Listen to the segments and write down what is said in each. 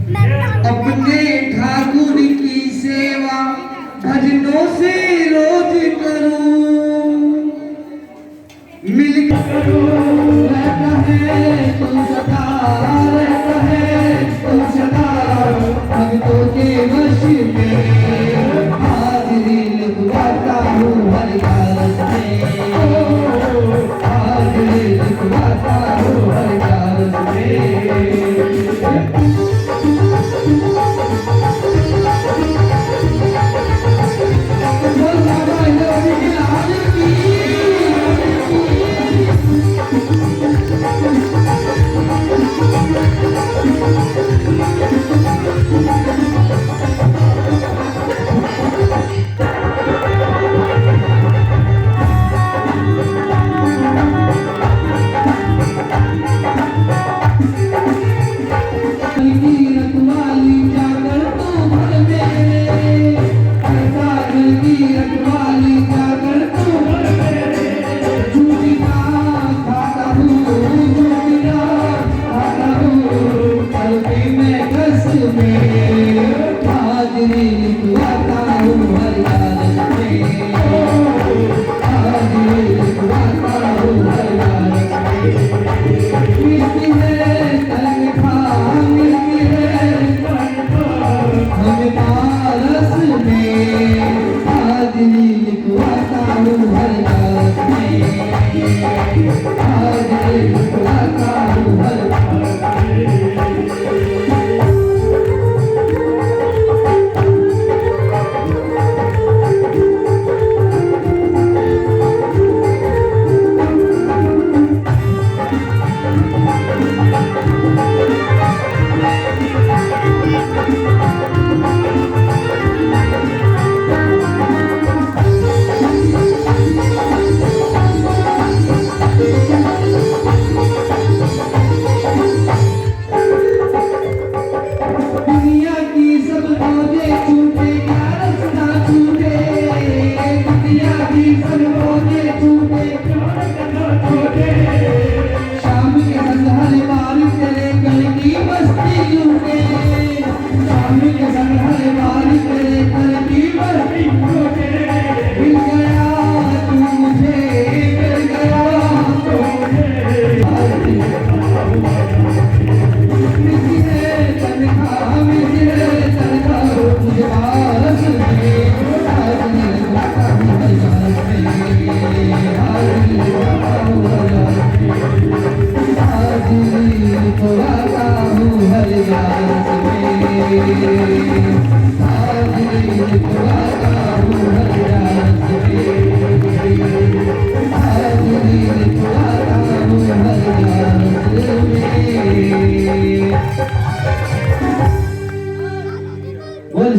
अपने ठाकुर की सेवा भजनों से रोज करूं, मिलकर करूं, रहता है तू सदा, रहता है तू सदा भक्तों के वश में, हाजिरी लिखवाता हूँ हर कारज में, हाजिरी लिखवाता हूँ हर कारज में।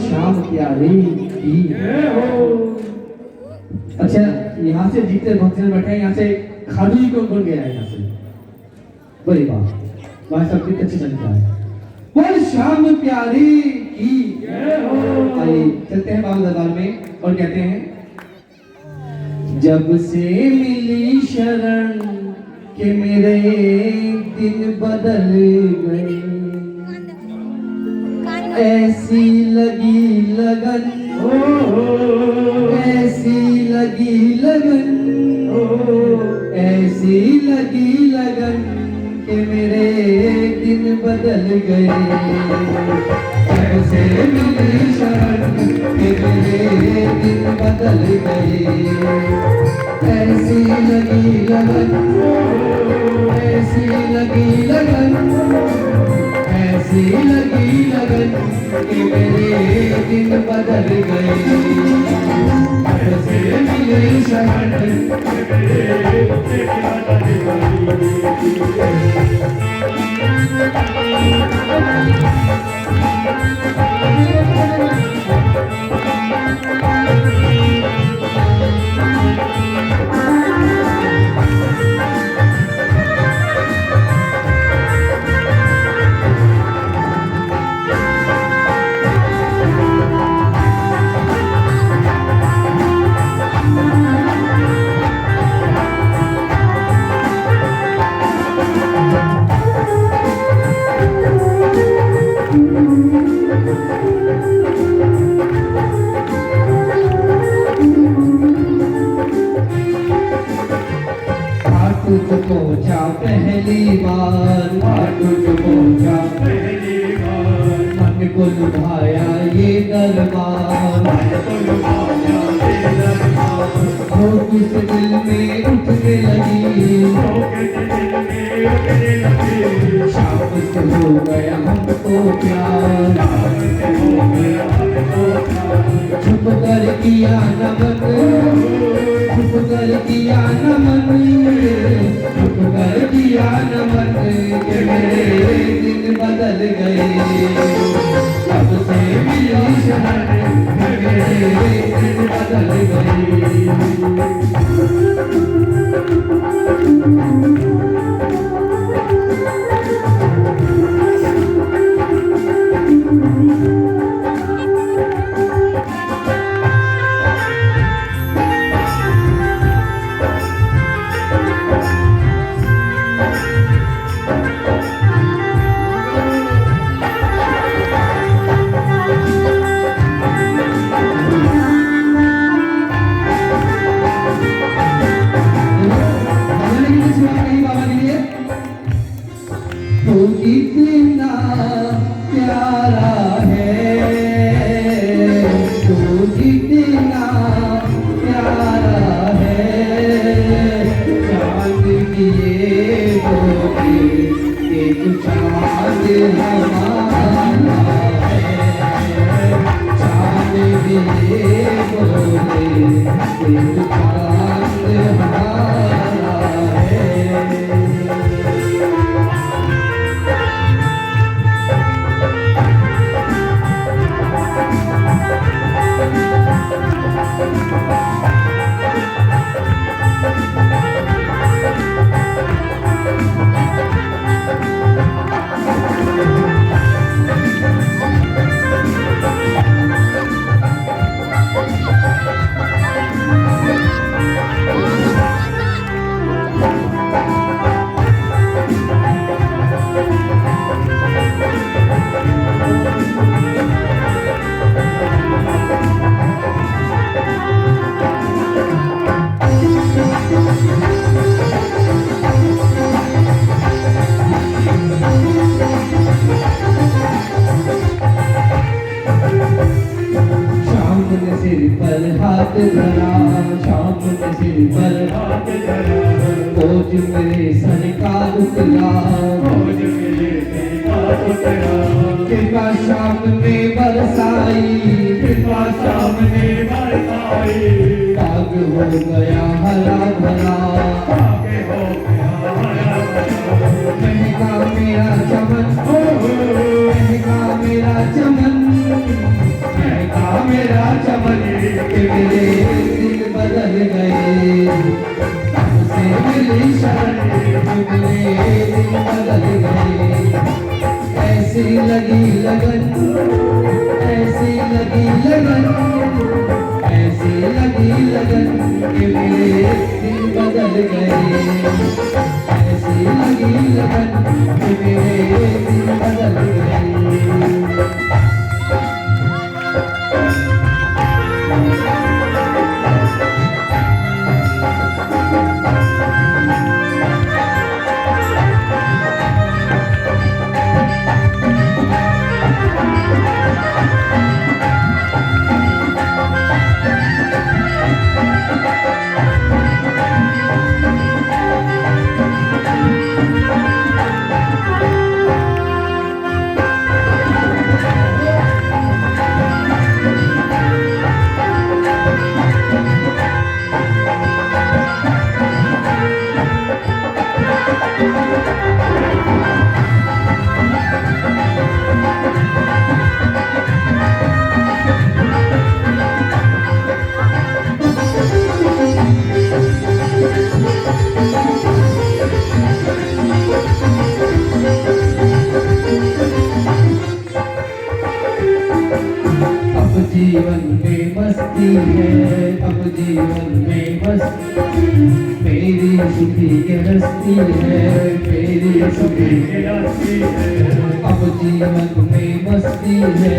शाम प्यारी की। अच्छा, यहाँ से जितने भक्तजन बैठे हैं, यहाँ से खादू जी कौन गया है यहाँ से? बड़ी बात, भाई साहब कितने अच्छी संख्या है। बोल शाम प्यारी की। आइए चलते हैं बाबा दरबार में और कहते हैं, जब से मिली शरण के मेरे दिन बदल गए, ऐसी लगी लगन, ऐसी लगी लगन, ऐसी लगी लगन कि मेरे दिन बदल गए। ऐसे मिली शरण कि मेरे दिन बदल गए, ऐसी लगी लगन, ऐसी लगी लगन, ऐसी लगी लगन कि मेरे दिन बदल गए। ऐसे मिली शरण लुभाया ये दरबार, हो किस दिल में उठने लगी, शाम से हो गया हमको प्यार, छुप कर किया नमन, छुप कर किया नमन, छुप कर किया नमन, के मेरे दिन बदल गए, अब से मिली शरण, मेरे दिन बदल गए। तू कितना प्यारा है, तू कितना प्यारा है, चांद किए बोले एक चांद हमारा है, चांद किए बोले एक चांद हमारा है। सिर पर हाथ धरा, शाम ने सिर पर हाथ धरा, बोझ मेरे सर का उतरा, बोझ मेरे सर का उतरा, कृपा शाम ने बरसाई, कृपा शाम ने बरसाई, बाग हो गया हरा भरा, बाग हो गया हरा भरा, महका मेरा चमन, महका मेरा चमन, महका मेरा चमन, के मेरे दिल बदल गए, तुमसे मिली शरण, के मेरे दिल बदल गए, ऐसी लगी लगन, ऐसी लगी लगन, ऐसी लगी लगन, के मेरे दिल बदल गए, ऐसी लगी लगन, के मेरे दिल बदल गए। जीवन में मस्ती है, अब जीवन में मस्ती, मेरी सुखी के रस्ती है, मेरी सुखी के रस्ती है, अब जीवन में मस्ती है,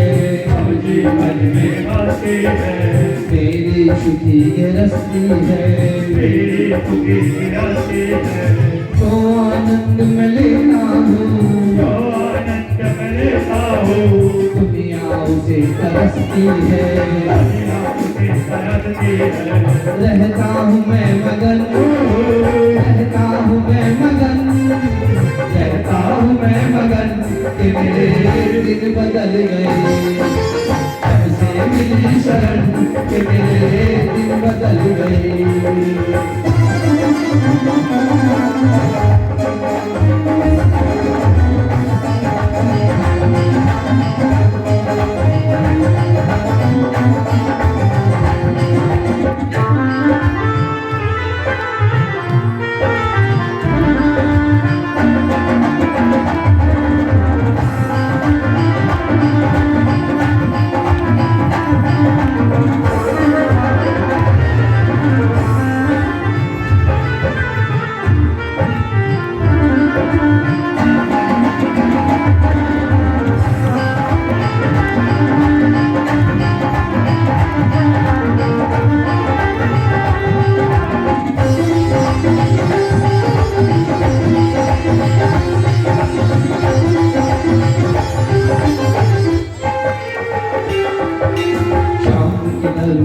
अब जीवन में मस्ती है, मेरी सुखी के रस्ती है, मेरी सुखी के रस्ती है, तो आनंद में लेता हूँ, तो आनंद में लेता हूँ, दुनिया से तरसती है, रहता हूँ मैं मगन, रहता हूँ मैं मगन, रहता हूँ मैं मगन कि मेरे दिन बदल गए, जब से मिली शरण कि मेरे दिन बदल गए।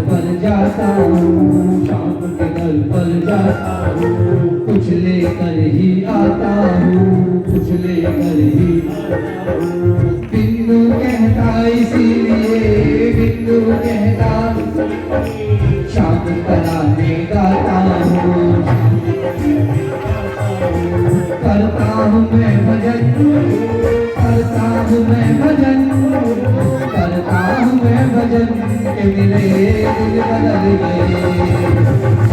पर जाता हूँ, शाम के दर पर जाता हूँ, कुछ लेकर ही आता हूँ, कुछ लेकर ही आता हूँ। बिंदु कहता इसीलिए, बिंदु कहता शाम कराने गाता हूँ, करता हूँ मैं भजन, करता हूँ मैं भजन, करता हूँ मैं भजन कि मेरे दिल बदल गए,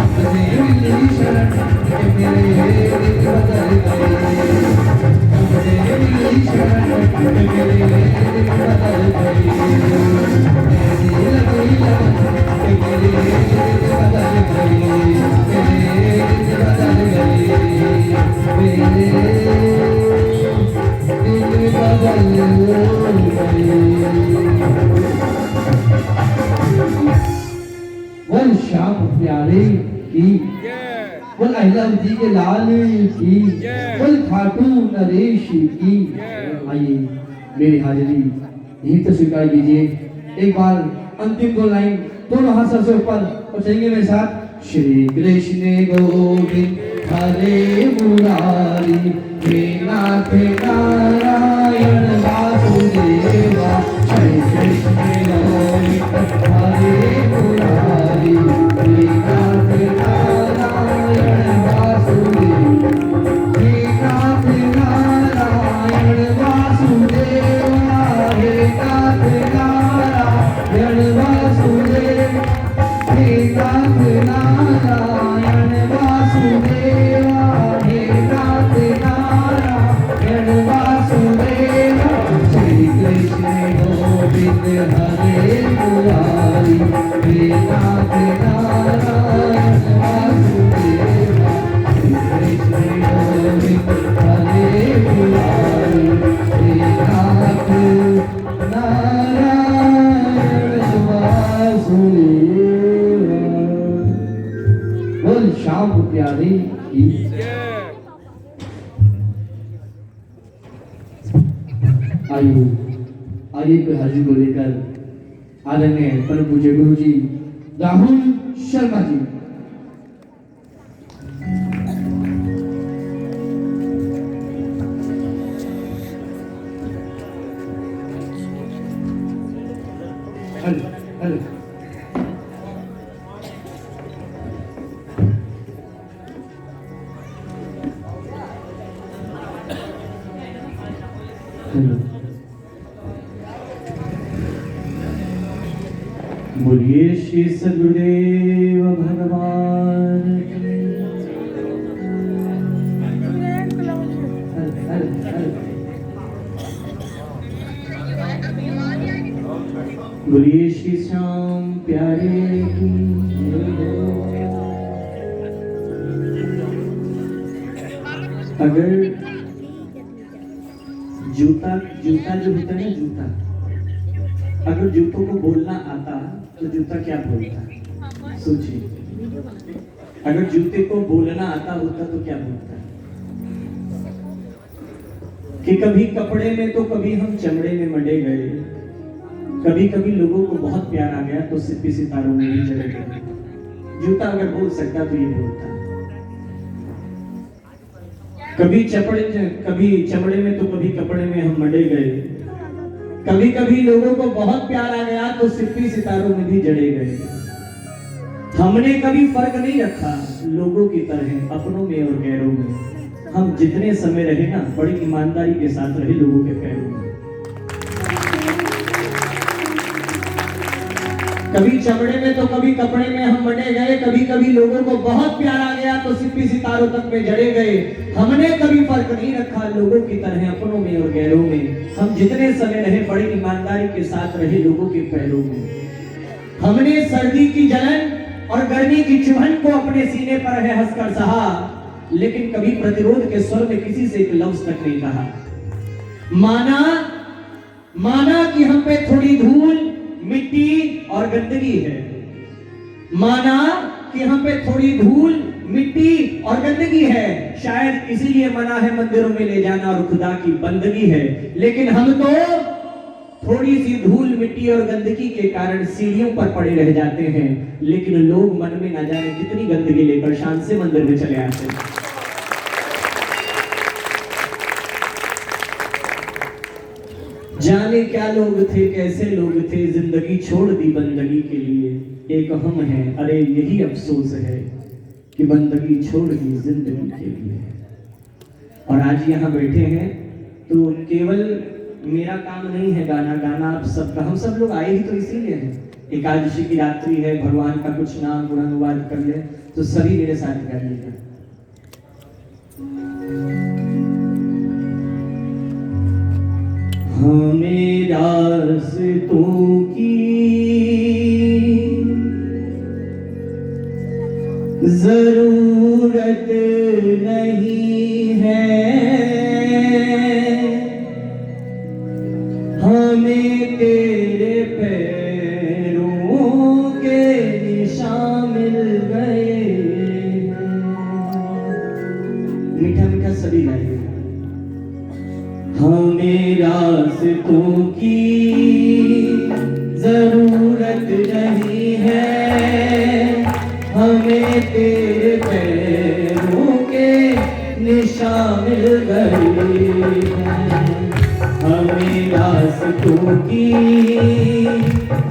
अपने मिली शरण कि मेरे दिल बदल गए, अपने मिली शरण कि मेरे दिल बदल गए, ऐसी लगी लगन कि मेरे दिल बदल गए, मेरे दिल बदल गए, मेरे दिल बदल गए। बोल श्याम प्यारे की, बोल अहिला जी के लाल की, बोल खाटू नरेश की। आइए मेरी हाजिरी यही तो स्वीकार कीजिए। एक बार अंतिम दो लाइन दोनों हाथ से ऊपर और चलेंगे मेरे साथ। श्री कृष्ण गोविंद हरे मुरारी, हे नाथ नारायण वासुदेवा, श्री कृष्ण गोविंद हरे मुरारी, हे नाथ नारायण वासुदेवा, हे नाथ नारायण वासुदेवा, हे नाथ नारायण वासुदेवा, हे नाथ नारायण वासुदेवा, हे नाथ नारायण वासुदेवा, श्री कृष्ण गोविंद हरे मुरारी, हे नाथ नारायण वासुदेवा, श्री कृष्ण गोविंद हरे मुरारी, हे नाथ नारायण वासुदेवा। बोल श्याम प्यारे की। आइए आइए पे हाजिर को लेकर आदरणीय परम पूज्य गुरु जी राहुल शर्मा जी। हेलो हेलो बोलिए श्री सदगुरुदेव भगवान बोलिए श्री श्याम प्यारे की। अगर जूता जूता जो होता है ना, जूता, अगर जूतों को बोलना आता तो जूता क्या बोलता? सोचिए, अगर जूते को बोलना आता होता तो क्या बोलता? कि कभी कपड़े में तो कभी हम चमड़े में मंडे गए, कभी कभी लोगों को बहुत प्यार आ गया तो सिप्पी सितारों में भी चले गए। जूता अगर बोल सकता तो ये बोलता, कभी चमड़े में तो कभी कपड़े में हम मटे गए। कभी कभी लोगों को बहुत प्यार आ गया तो सिप्पी सितारों में भी जड़े गए। हमने कभी फर्क नहीं रखा लोगों की तरह अपनों में और गैरों में। हम जितने समय रहे ना बड़ी ईमानदारी के साथ रहे लोगों के पैरों में। कभी चमड़े में तो कभी कपड़े में हम बने गए। कभी कभी लोगों को बहुत प्यार आ गया तो सिप्पी सितारों तक में जड़े गए। हमने कभी फर्क नहीं रखा लोगों की तरह अपनों में और गैरों में। हम जितने समय रहे बड़ी ईमानदारी के साथ रहे लोगों के पैरों में। हमने सर्दी की जलन और गर्मी की चुभन को अपने सीने पर है हंसकर सहा, लेकिन कभी प्रतिरोध के स्वर में किसी से एक लफ्ज तक नहीं कहा। माना कि हम पे थोड़ी धूल मिट्टी और गंदगी है। माना कि हम पे थोड़ी धूल मिट्टी और गंदगी है। शायद इसीलिए मना है मंदिरों में ले जाना और खुदा की बंदगी है। लेकिन हम तो थोड़ी सी धूल मिट्टी और गंदगी के कारण सीढ़ियों पर पड़े रह जाते हैं, लेकिन लोग मन में ना जाने कितनी गंदगी लेकर शान से मंदिर में चले आते हैं। जाने क्या लोग थे, कैसे लोग थे, जिंदगी छोड़ दी बंदगी के लिए। एक हम हैं, अरे यही अफसोस है कि बंदगी छोड़ दी जिंदगी के लिए। और आज यहाँ बैठे हैं तो केवल मेरा काम नहीं है गाना गाना आप सबका। हम सब लोग आए ही तो इसीलिए हैं। एकादशी की रात्रि है, भगवान का कुछ नाम गुणानुवाद कर ले तो सभी मेरे साथ गाइएगा। हमें रास्तों की जरूरत नहीं है, हमें तेरे पैरों के निशान मिल गए। मीठा मीठा सभी गाइए। हमें रास्तों की जरूरत नहीं है, हमें तेरे पैरों के निशान मिल गए हैं। हमें रास्तों की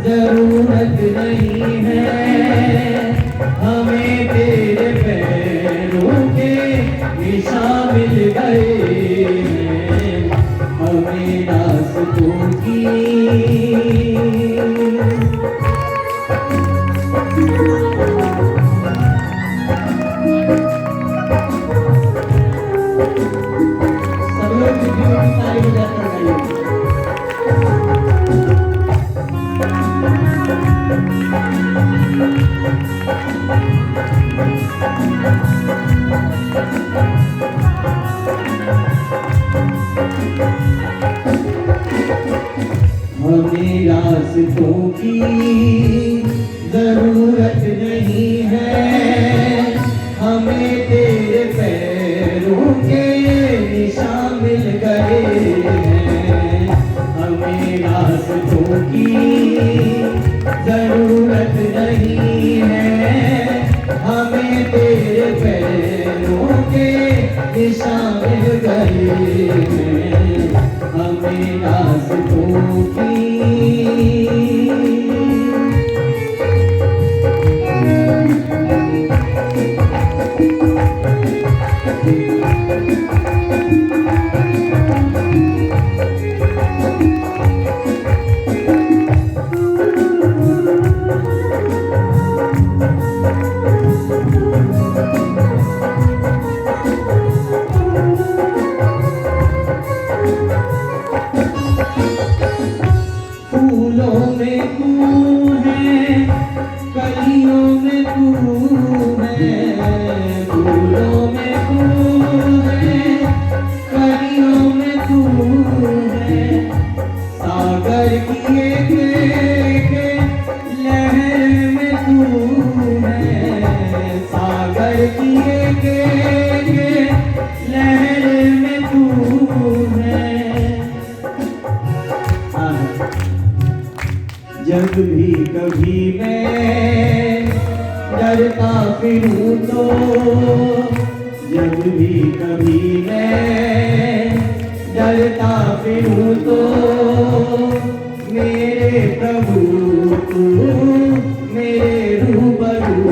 जरूरत नहीं है, हमें तेरे पैरों के निशान मिल गए हैं। हमें रास्तों की सब लोग ताली बजाकर गाइए। हमें रास्तों की जरूरत नहीं है, हमें तेरे पैरों के निशान मिल गए हैं। हमें रास्तों की जरूरत नहीं है, हमें तेरे पैरों के निशान मिल गए हैं। हमें रास्तों की फूलों में तू है, कलियों में तू है। फूलों में तू है, कलियों में तू है। सागर की एक लहर में तू है। सागर की एक लहर में तू है। जब भी कभी मैं डरता फिरूं तो, जब भी कभी मैं डरता फिरूं तो, मेरे प्रभु तू मेरे रूबरू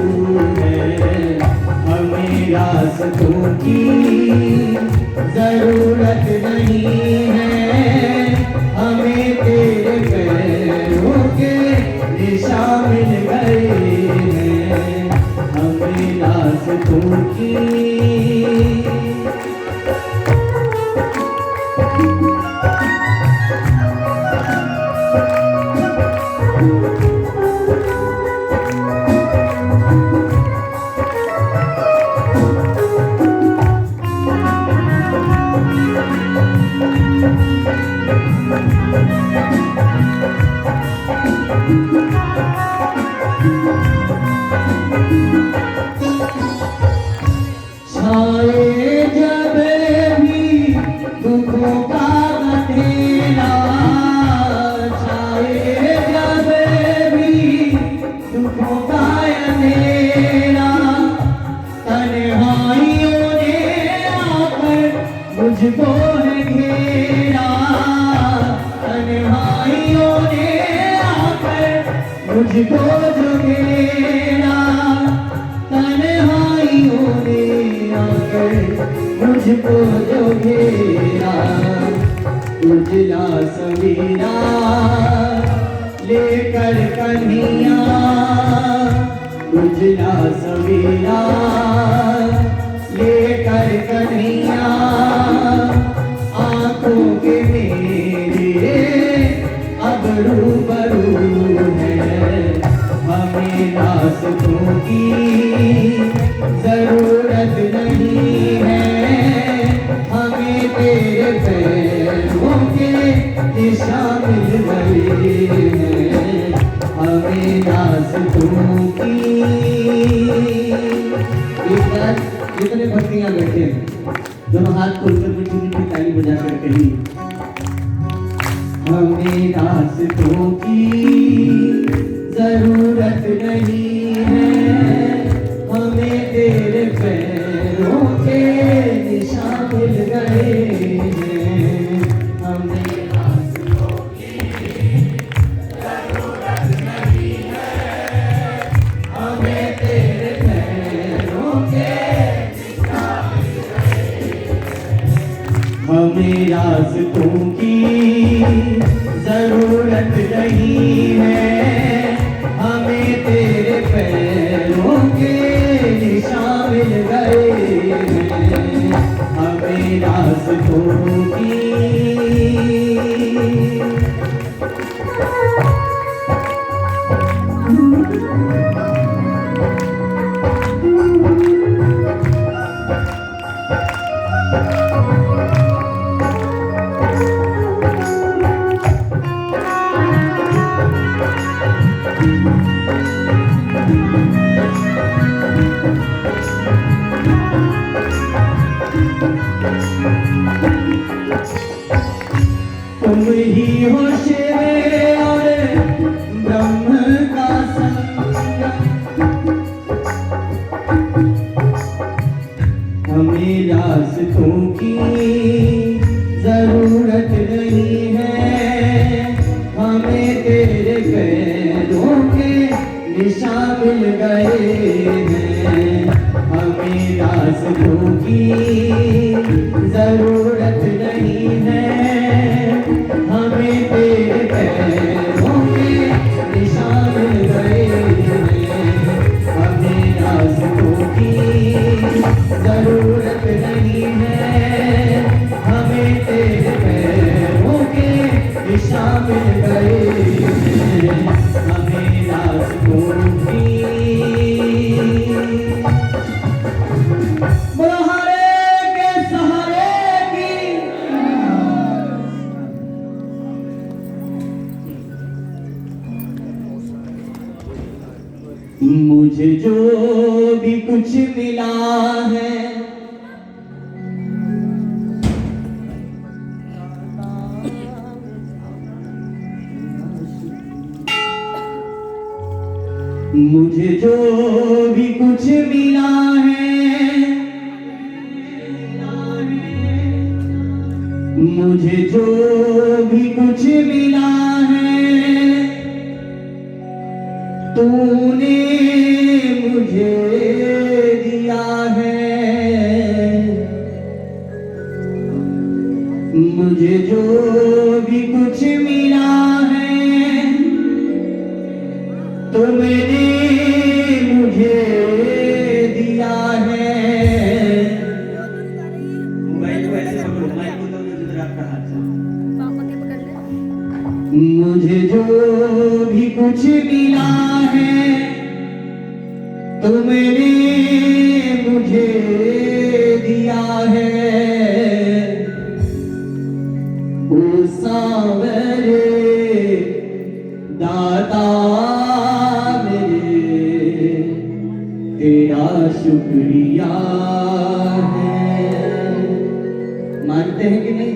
है। हमें रास्तों की जरूरत नहीं है, हमें तेरे पैरों के निशान मिल गए हैं। हमें रास्तों की छाए जब भी दुखों का अंधेरा, छाए जब भी दुखों का अंधेरा, तन्हाइयों ने आकर मुझको है घेरा, तन्हाइयों ने आकर मुझको जो घेरा, तन्हाइयों ने आकर मुझको जो घेरा। उजला सवेरा लेकर कन्हैया, उजला सवेरा लेकर कन्हैया, आंखों के मेरे अब रूबरू है। हमें रास्तों की जरूरत नहीं है, हमें तेरे पैरों के निशान मिल गए हैं। हमें रास्तों की जितने भक्तियां बैठे हैं, दोनों हाथ खोलकर मीठी मीठी ताली बजाकर कही, हमें रास्तों की जरूरत नहीं है, हमें तेरे पैरों के निशान मिल गए हैं। हमें रास्तों की जरूरत नहीं है, हमें तेरे पैरों के निशान मिल गए हैं। हमें रास्तों की जरूरत नहीं है, हमें तेरे पैरों के निशान मिल गए हैं। हमें रास्तों की तुम ही हो शिव और ब्रह्म का संगम, हमें रास्तों की जरूरत नहीं है, हमें तेरे पैरों के निशान मिल गए हैं। हमें रास्तों की जरूरत नहीं है, हमें तेरे पैरों के निशान मिल गए हैं। हमें रास्तों की जरूरत नहीं है, हमें तेरे पैरों के निशान मिल गए हैं। हमें रास्तों की सहारे के सहारे की मुझे जो भी कुछ मिला है, मुझे जो भी कुछ मिला है, मुझे जो भी कुछ मिला है, तूने मुझे दिया है। मुझे जो भी कुछ मिला है, तो मैंने मुझे दिया है। मोबाइल को ऐसे पकड़ो, माइक को तो जिधर आपका हाथ है। पापा के पकड़ ले। मुझे जो भी कुछ मिला है, तो मैंने मुझे दिया है। ओ सांवरे दाता मेरे, तेरा शुक्रिया है। मानते हैं कि नहीं?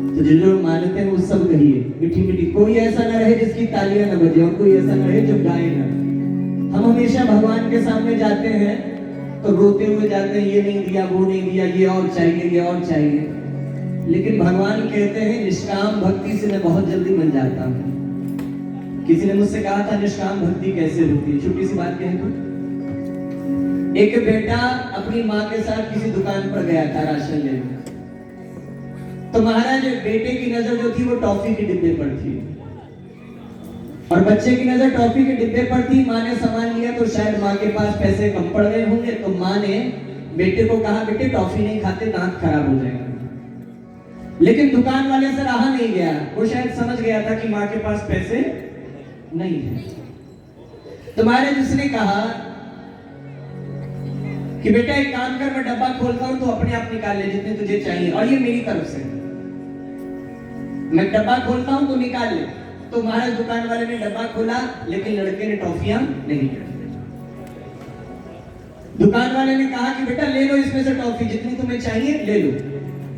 तो जिन लोग मानते हैं वो सब कहिए मीठी मीठी। कोई ऐसा ना रहे जिसकी तालियां ना बजे, और कोई ऐसा ना रहे जो गाए ना। हम हमेशा भगवान के सामने जाते हैं तो रोते हुए जाते हैं, ये नहीं दिया, वो नहीं दिया, ये और चाहिए, ये और चाहिए। लेकिन भगवान कहते हैं निष्काम भक्ति से मैं बहुत जल्दी बन जाता हूँ। किसी ने मुझसे कहा था निष्काम भक्ति कैसे होती है? छोटी सी बात कहें तो, एक बेटा अपनी माँ के साथ किसी दुकान पर गया था राशन लेने। तो महाराज बेटे की नजर जो थी वो टॉफी के डिब्बे पर थी, और बच्चे की नजर टॉफी के डिब्बे पर थी। माँ ने सामान लिया तो शायद माँ के पास पैसे कम पड़ गए होंगे, तो माँ ने बेटे को कहा बेटे टॉफी नहीं खाते, दांत खराब हो जाएगा। लेकिन दुकान वाले से रहा नहीं गया, वो शायद समझ गया था कि माँ के पास पैसे नहीं है। तो महाराज उसने कहा कि बेटा एक काम कर, मैं डब्बा खोलता हूं तो अपने आप निकाल ले जितने तुझे चाहिए, और ये मेरी तरफ से, मैं डब्बा खोलता हूं तो निकाल ले। तो महाराज दुकान वाले ने डब्बा खोला, लेकिन लड़के ने टॉफियां नहीं ली। दुकान वाले ने कहा कि बेटा ले लो इसमें से टॉफी, जितनी तुम्हें चाहिए ले लो,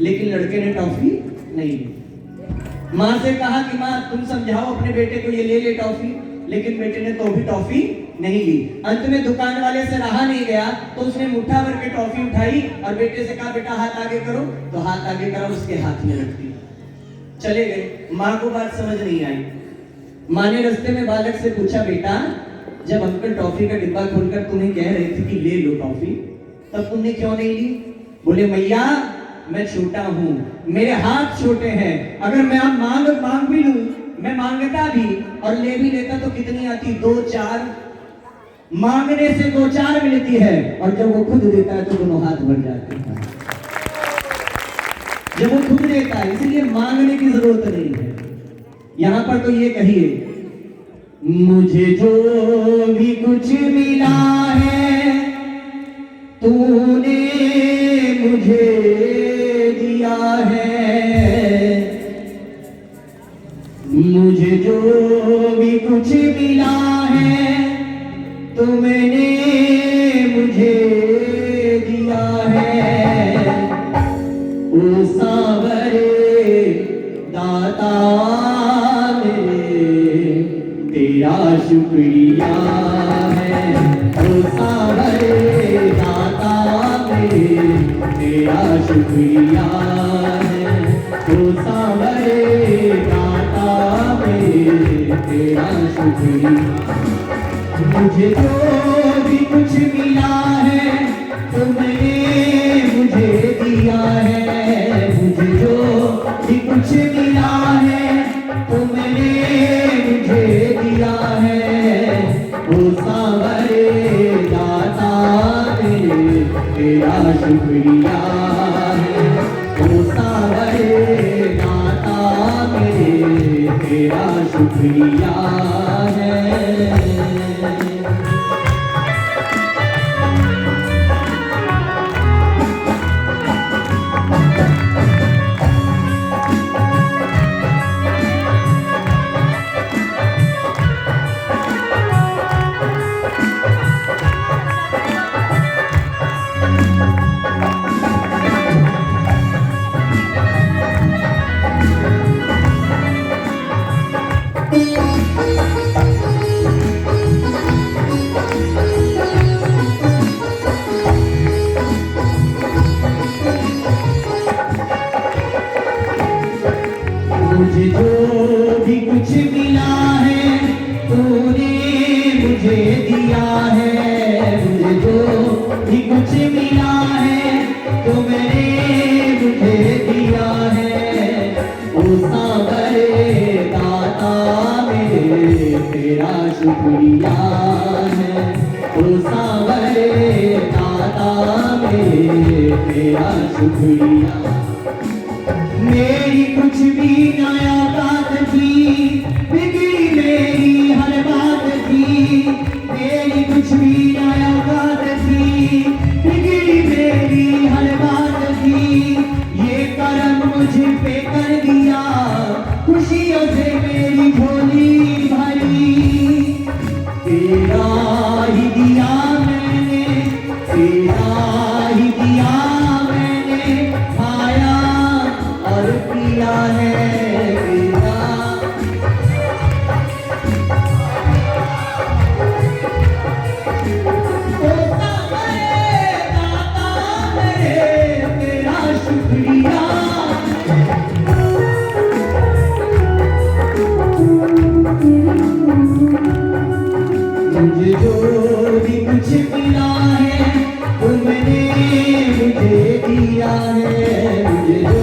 लेकिन लड़के ने टॉफी नहीं ली। माँ से कहा कि माँ तुम समझाओ अपने बेटे को, ये ले ले टॉफी, लेकिन बेटे ने तो भी टॉफी नहीं ली। अंत में दुकान वाले से रहा नहीं गया, तो उसने मुट्ठा भर के टॉफी उठाई और बेटे से कहा बेटा हाथ आगे करो, तो हाथ आगे करा, उसके हाथ में रख दी। चले गए। माँ को बात समझ नहीं आई। माँ ने रास्ते में बालक से पूछा बेटा जब अंकल टॉफी का डिब्बा खोलकर तुम्हें कह रहे थे कि ले लो टॉफी, तब तुमने क्यों नहीं ली? बोले मैया मैं छोटा हूँ, मेरे हाथ छोटे हैं, अगर मैं अब मांग भी लूं, मैं मांगता भी और ले भी लेता तो कितनी आती? 2-4। मांगने से 2-4 मिलती है, और जब वो खुद देता है तो दोनों हाथ भर जाते हैं। जब वो खुद देता है, इसलिए मांगने की जरूरत नहीं है। यहां पर तो ये कहिए मुझे जो भी कुछ मिला है, तूने मुझे दिया है। मुझे जो भी कुछ मिला है, तो मैंने मुझे दिया है। ओ सांवरे दाता मेरे, तेरा शुक्रिया है। ओ सांवरे दाता मेरे, तेरा शुक्रिया है। ओ सांवरे दाता मेरे, तेरा शुक्रिया। मुझे जो भी कुछ मिला है, तुमने मुझे दिया है। मुझे जो भी कुछ मिला है, तुमने मुझे दिया है। ओ सांवरे दाता मेरे, तेरा शुक्रिया है। ओ सांवरे दाता मेरे, तेरा शुक्रिया है। मुझे जो भी कुछ मिला है तूने मुझे दिया है, मुझे जो भी कुछ मिला है तो मैंने मुझे दिया है। ओ सांवरे दाता मेरे तेरा शुक्रिया है, ओ सांवरे दाता मेरे तेरा शुक्रिया। मेरी कुछ भी नया बात थी, बिगड़ी मेरी हर बात थी, मेरी कुछ भी नया बात थी, बिगड़ी मेरी हर बात थी। ये करम मुझ पे कर दिया, खुशियों से मेरी झोली भरी। तेरा ही दिया मैंने, तेरा ही दिया मैंने, खाया और पिया है तेरा। ओ सांवरे दाता मेरे तेरा शुक्रिया। मुझे जो भी कुछ मिला है तुमने मुझे दिया है, मुझे जो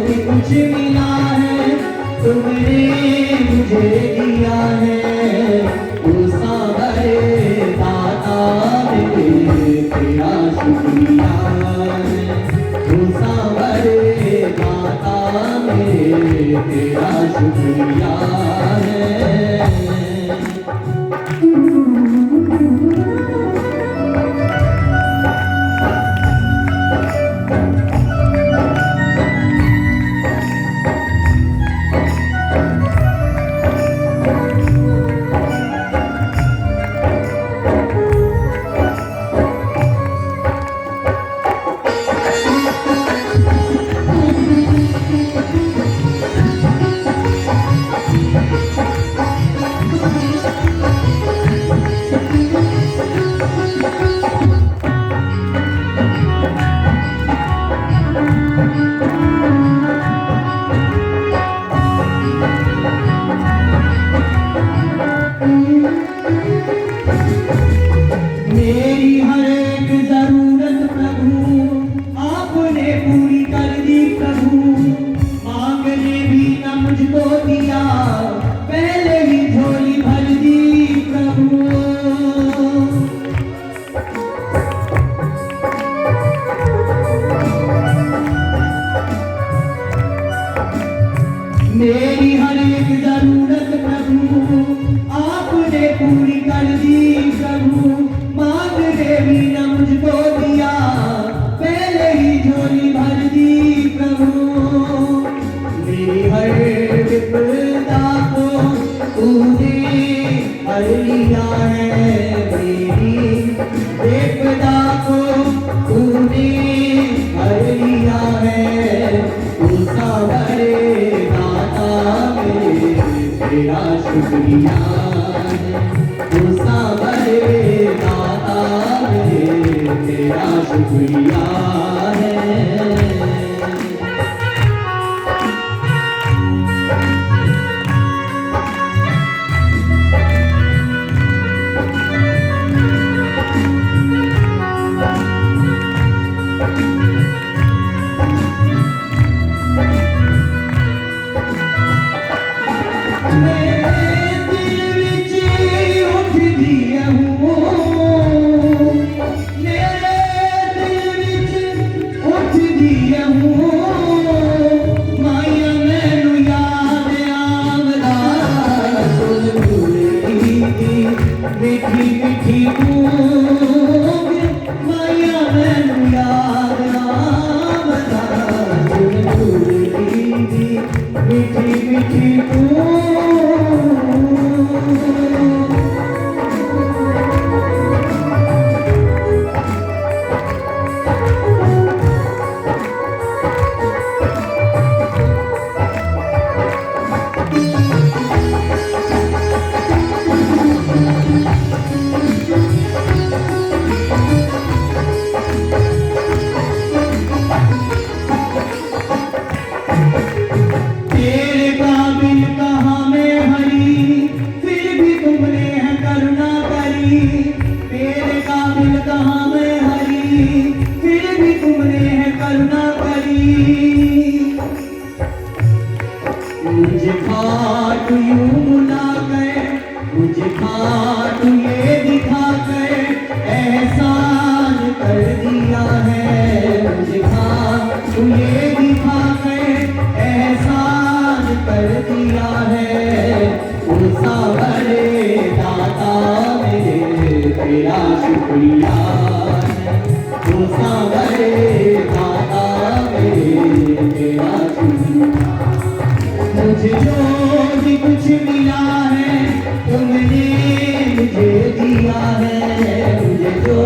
भी कुछ मिला है तुमने मुझे दिया है। ओ सांवरे दाता मेरे तेरा शुक्रिया है, ओ सांवरे दाता मेरे तेरा शुक्रिया है। मेरी हर एक जरूरत प्रभु आपने पूरी कर दी प्रभु, मांगने भी न मुझको दिया, पहले ही झोली भर दी प्रभु। मेरी हर एक जरूरत प्रभु आपने पूरी कर दी प्रभु, मांगने भी न मुझको दिया, पहले ही झोली भर दी प्रभु। मेरी हर विपदा को तूने हर लिया है, मेरी विपदा को तूने हर लिया है। ओ सांवरे दाता मेरे तेरा शुक्रिया है, ओ सांवरे दाता मेरे तेरा शुक्रिया है। माया मैनू याद मुझे खाटू यूं बुला गए, मुझे खाटू ये दिखा गए एहसान कर दिया है, मुझे खाटू ये दिखा गए एहसान कर दिया है। ओ सावरे दाता मेरे तेरा शुक्रिया है, ओ सावरे दाता मेरे तेरा शुक्रिया। मुझे जो भी कुछ मिला है तुमने मुझे दिया है, मुझे जो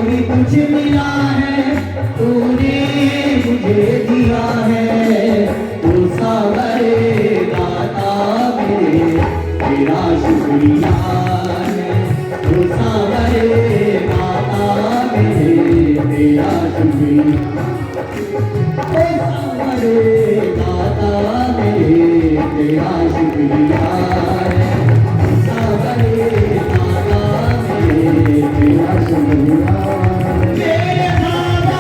भी कुछ मिला है तूने मुझे दिया है। तू सावरे दाता मेरे तेरा शुक्रिया है, तू सावरे दाता मेरे तेरा शुक्रिया। ओ सावरे दाता मेरे तेरा शुक्रिया है, सावरे दाता मेरे तेरा शुक्रिया। मेरे बाबा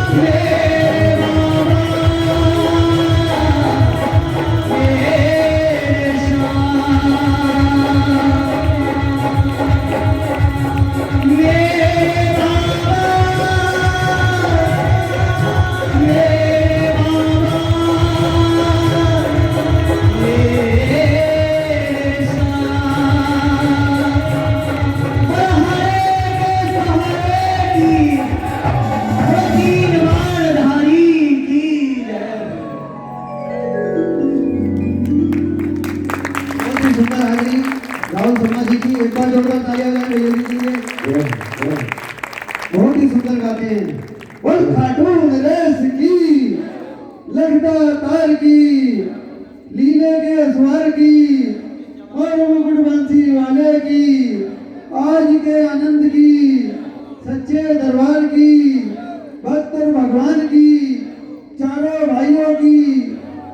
मेरे बाबा मेरे शाह मेरे बाबा मेरे बाबा मेरे बहुत ही सुंदर हाजिरी राहुल शर्मा जी की, एक बार जोरदार तालियां बजाएं भैया जी के लिए। बहुत ही सुंदर गाते हैं। और खाटून रेस की लगता तार की लीले के स्वर की और मुकुट बंसी वाले की आज के आनंद की सच्चे दरबार की भक्तर भगवान की चारों भाइयों की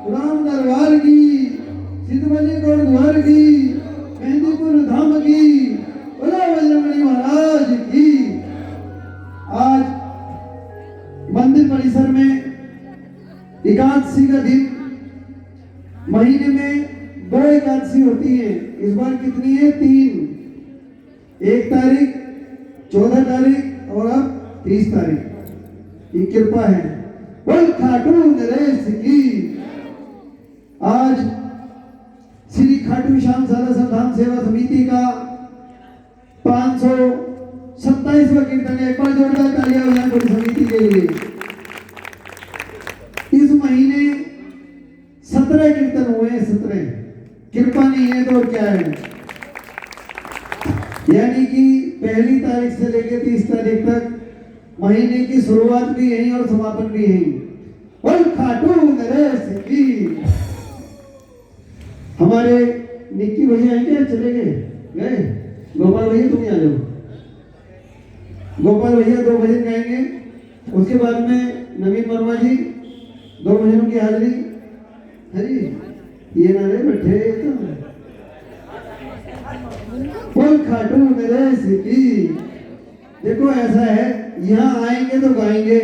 राम दरबार की सिद्धबली गुरुद्वार की मेहंदीपुर धाम की बोलो बजरंगबली महाराज की। आज मंदिर परिसर में एकादशी का दिन, महीने में 2 एकादशी होती है। इस बार कितनी है? 3, 1 तारीख, 14 तारीख और अब 30 तारीख। ये कृपा है बोल खाटू नरेश की। आज श्री खाटू श्याम सारस्वत धाम सेवा समिति का 527वां कीर्तन है। एक बार जोरदार तालियां बजाएं पूरी समिति के लिए। इस महीने 17 कीर्तन हुए हैं। 17 कृपा नहीं है तो क्या है, यानी कि 1 तारीख से लेकर 30 तारीख तक महीने की शुरुआत भी यही और समापन भी यही। बोल खाटू नरेश की। हमारे निक्की भैया हैं क्या? चले गए? गोपाल भैया तुम ही आ जाओ। गोपाल भैया 2 भजन गाएंगे, उसके बाद में नवीन वर्मा जी 2 भजनों की हाजिरी है जी। ये ना रहे बैठे तो बोल खाटू नरेश की। देखो ऐसा है, यहाँ आएंगे तो गाएंगे।